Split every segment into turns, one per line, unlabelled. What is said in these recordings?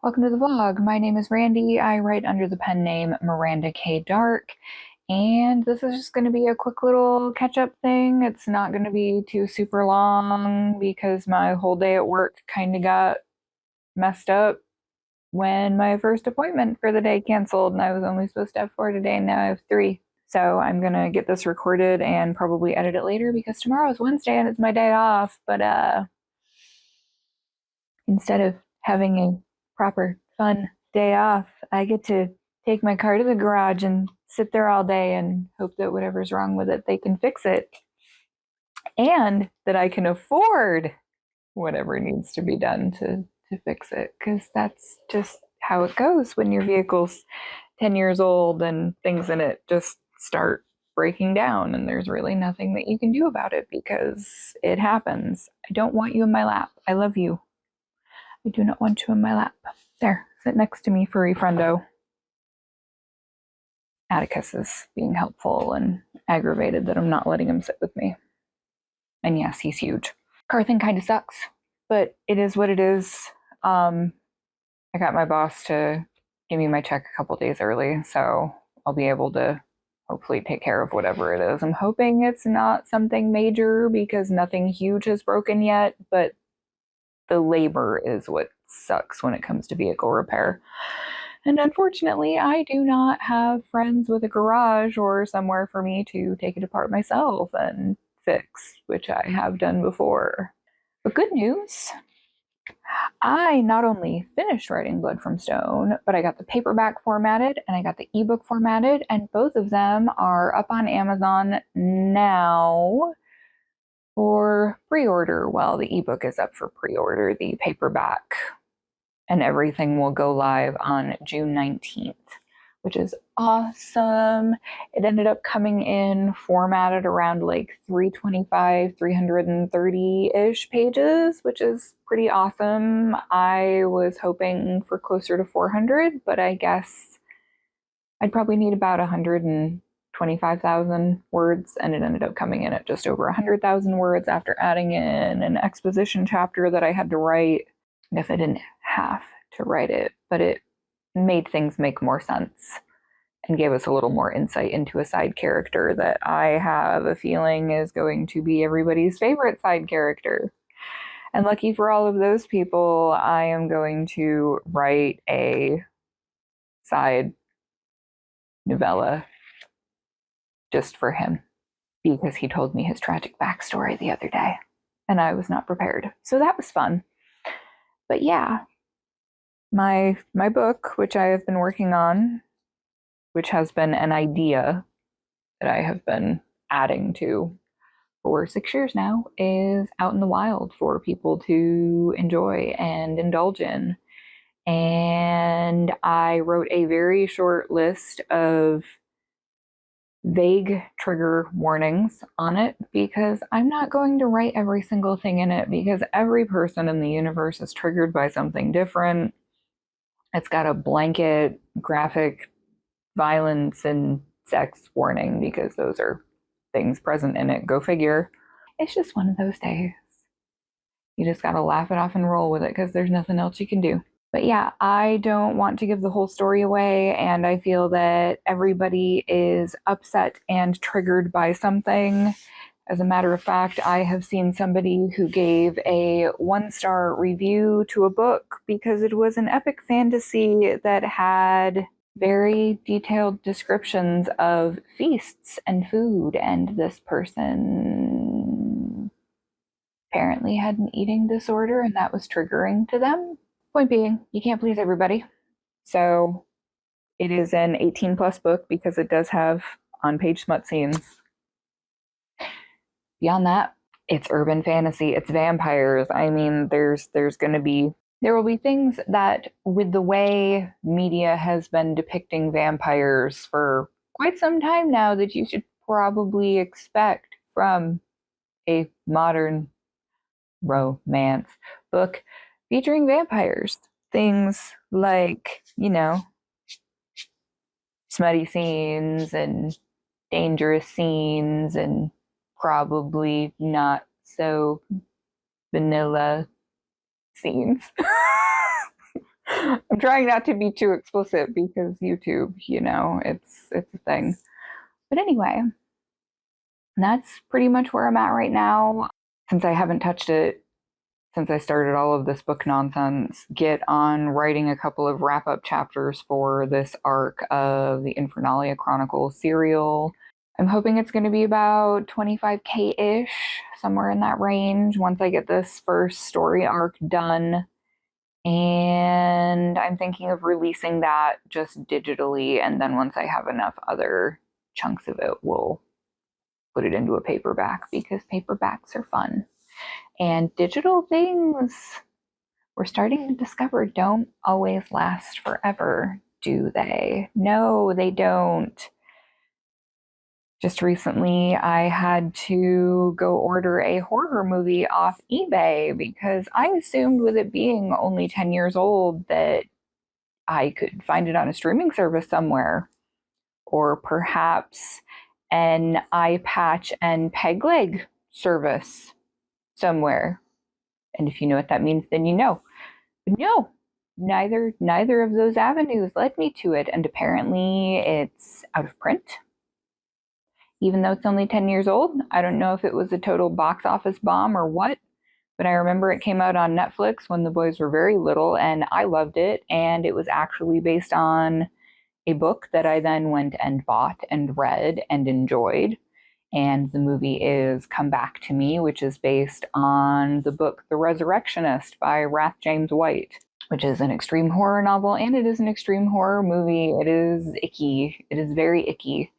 Welcome to the vlog. My name is Randy. I write under the pen name Miranda K. Darq, and this is just going to be a quick little catch-up thing. It's not going to be too super long because my whole day at work kind of got messed up when my first appointment for the day canceled, and I was only supposed to have 4 today, and now I have 3. So I'm going to get this recorded and probably edit it later because tomorrow is Wednesday and it's my day off, but instead of having a proper fun day off, I get to take my car to the garage and sit there all day and hope that whatever's wrong with it, they can fix it. And that I can afford whatever needs to be done to fix it. Because that's just how it goes when your vehicle's 10 years old and things in it just start breaking down and there's really nothing that you can do about it because it happens. I don't want you in my lap. I love you. I do not want you in my lap. There, sit next to me, furry friendo. Atticus is being helpful and aggravated that I'm not letting him sit with me. And yes, he's huge. Car thing kind of sucks, but it is what it is. I got my boss to give me my check a couple days early, so I'll be able to hopefully take care of whatever it is. I'm hoping it's not something major because nothing huge has broken yet, but the labor is what sucks when it comes to vehicle repair. And unfortunately, I do not have friends with a garage or somewhere for me to take it apart myself and fix, which I have done before. But good news, I not only finished writing Blood from Stone, but I got the paperback formatted and I got the ebook formatted, and both of them are up on Amazon now for pre-order. Well, the ebook is up for pre-order. The paperback and everything will go live on June 19th, which is awesome. It ended up coming in formatted around like 325, 330-ish pages, which is pretty awesome. I was hoping for closer to 400, but I guess I'd probably need about 125,000 words, and it ended up coming in at just over 100,000 words after adding in an exposition chapter that I had to write. I guess I didn't have to write it, but it made things make more sense and gave us a little more insight into a side character that I have a feeling is going to be everybody's favorite side character. And lucky for all of those people, I am going to write a side novella just for him because he told me his tragic backstory the other day and I was not prepared. So that was fun. But yeah, my book, which I have been working on, which has been an idea that I have been adding to for 6 years now, is out in the wild for people to enjoy and indulge in. And I wrote a very short list of vague trigger warnings on it because I'm not going to write every single thing in it because every person in the universe is triggered by something different. It's got a blanket graphic violence and sex warning because those are things present in it. Go figure. It's just one of those days. You just gotta laugh it off and roll with it because there's nothing else you can do. But yeah, I don't want to give the whole story away, and I feel that everybody is upset and triggered by something. As a matter of fact, I have seen somebody who gave a 1-star review to a book because it was an epic fantasy that had very detailed descriptions of feasts and food, and this person apparently had an eating disorder and that was triggering to them. Point being, you can't please everybody. So it is an 18+ book because it does have on-page smut scenes. Beyond that, it's urban fantasy, it's vampires. I mean, there will be things that, with the way media has been depicting vampires for quite some time now, that you should probably expect from a modern romance book featuring vampires. Things like, smutty scenes and dangerous scenes and probably not so vanilla scenes. I'm I'm trying not to be too explicit because YouTube, it's a thing. But anyway, that's pretty much where I'm at right now. Since I haven't touched it since I started all of this book nonsense, get on writing a couple of wrap-up chapters for this arc of the Infernalia Chronicles serial. I'm hoping it's going to be about 25K-ish, somewhere in that range, once I get this first story arc done. And I'm thinking of releasing that just digitally, and then once I have enough other chunks of it, we'll put it into a paperback, because paperbacks are fun. And digital things, we're starting to discover, don't always last forever, do they? No, they don't. Just recently, I had to go order a horror movie off eBay because I assumed, with it being only 10 years old, that I could find it on a streaming service somewhere, or perhaps an eye patch and peg leg service somewhere. And if you know what that means, then you know. But no, neither of those avenues led me to it, and apparently it's out of print. Even though it's only 10 years old, I don't know if it was a total box office bomb or what, but I remember it came out on Netflix when the boys were very little, and I loved it, and it was actually based on a book that I then went and bought and read and enjoyed. And the movie is Come Back to Me, which is based on the book The Resurrectionist by Rath James White, which is an extreme horror novel, and it is an extreme horror movie. It is icky. It is very icky.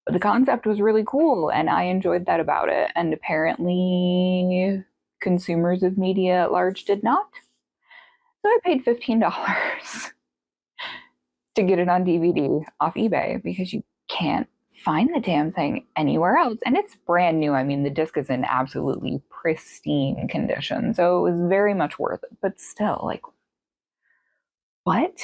But the concept was really cool, and I enjoyed that about it. And apparently, consumers of media at large did not. So I paid $15 to get it on DVD off eBay, because you can't find the damn thing anywhere else. And it's brand new. I mean, the disc is in absolutely pristine condition, so it was very much worth it. But still, like, what?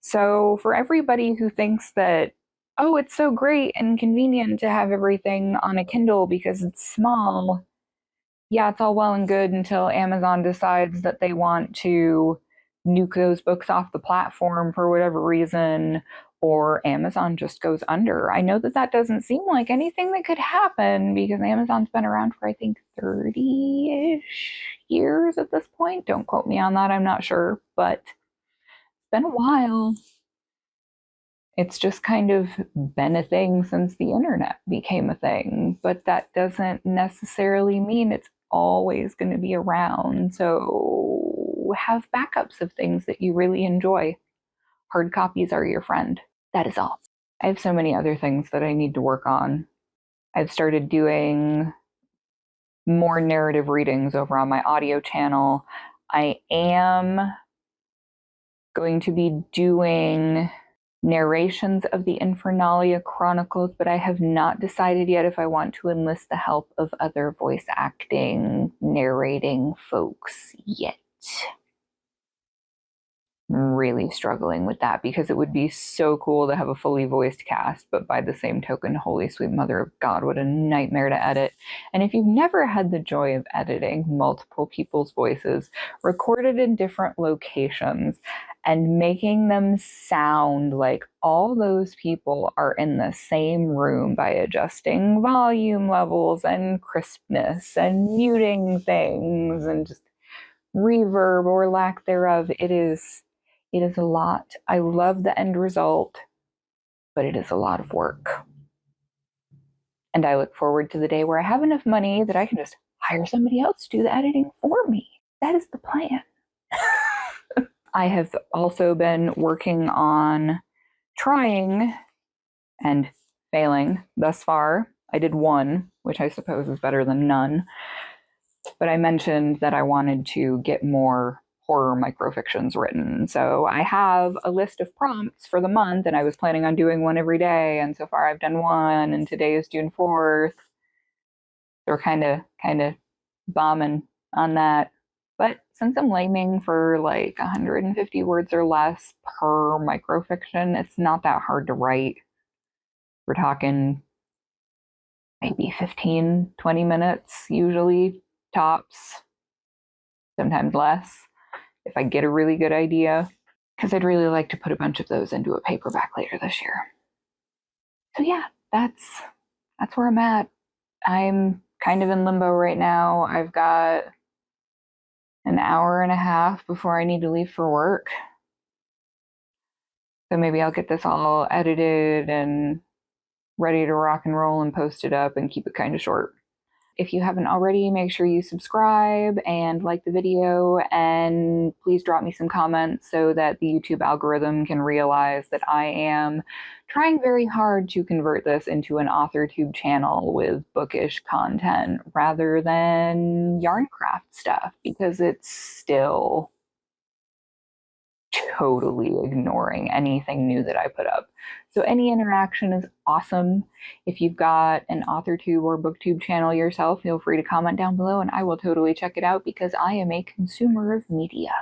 So for everybody who thinks that, oh, it's so great and convenient to have everything on a Kindle because it's small, yeah, it's all well and good until Amazon decides that they want to nuke those books off the platform for whatever reason, or Amazon just goes under. I know that that doesn't seem like anything that could happen, because Amazon's been around for, I think, 30-ish years at this point. Don't quote me on that, I'm not sure, but it's been a while. It's just kind of been a thing since the internet became a thing, but that doesn't necessarily mean it's always going to be around. So have backups of things that you really enjoy. Hard copies are your friend. That is all. I have so many other things that I need to work on. I've started doing more narrative readings over on my audio channel. I am going to be doing narrations of the Infernalia Chronicles, but I have not decided yet if I want to enlist the help of other voice acting, narrating folks yet. I'm really struggling with that, because it would be so cool to have a fully voiced cast, but by the same token, holy sweet mother of God, what a nightmare to edit. And if you've never had the joy of editing multiple people's voices recorded in different locations and making them sound like all those people are in the same room by adjusting volume levels and crispness and muting things and just reverb or lack thereof, it is a lot. I love the end result, but it is a lot of work. And I look forward to the day where I have enough money that I can just hire somebody else to do the editing for me. That is the plan. I have also been working on trying and failing thus far. I did one, which I suppose is better than none. But I mentioned that I wanted to get more horror microfictions written. So I have a list of prompts for the month, and I was planning on doing one every day. And so far I've done one, and today is June 4th. So we're kind of bombing on that. But since I'm aiming for like 150 words or less per microfiction, it's not that hard to write. We're talking maybe 15, 20 minutes usually, tops, sometimes less, if I get a really good idea. because I'd really like to put a bunch of those into a paperback later this year. So yeah, that's where I'm at. I'm kind of in limbo right now. I've got an hour and a half before I need to leave for work. So maybe I'll get this all edited and ready to rock and roll and post it up and keep it kind of short. If you haven't already, make sure you subscribe and like the video, and please drop me some comments so that the YouTube algorithm can realize that I am trying very hard to convert this into an Authortube channel with bookish content rather than yarncraft stuff, because it's still totally ignoring anything new that I put up. So any interaction is awesome. If you've got an Authortube or booktube channel yourself, feel free to comment down below and I will totally check it out, because I am a consumer of media.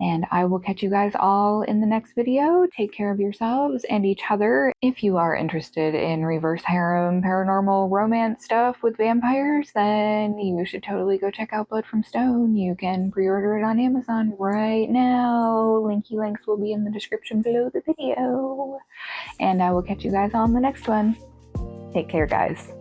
And I will catch you guys all in the next video. Take care of yourselves and each other. If you are interested in reverse harem paranormal romance stuff with vampires, then you should totally go check out Blood from Stone. You can pre-order it on Amazon right now. Linky links will be in the description below the video. And I will catch you guys on the next one. Take care, guys.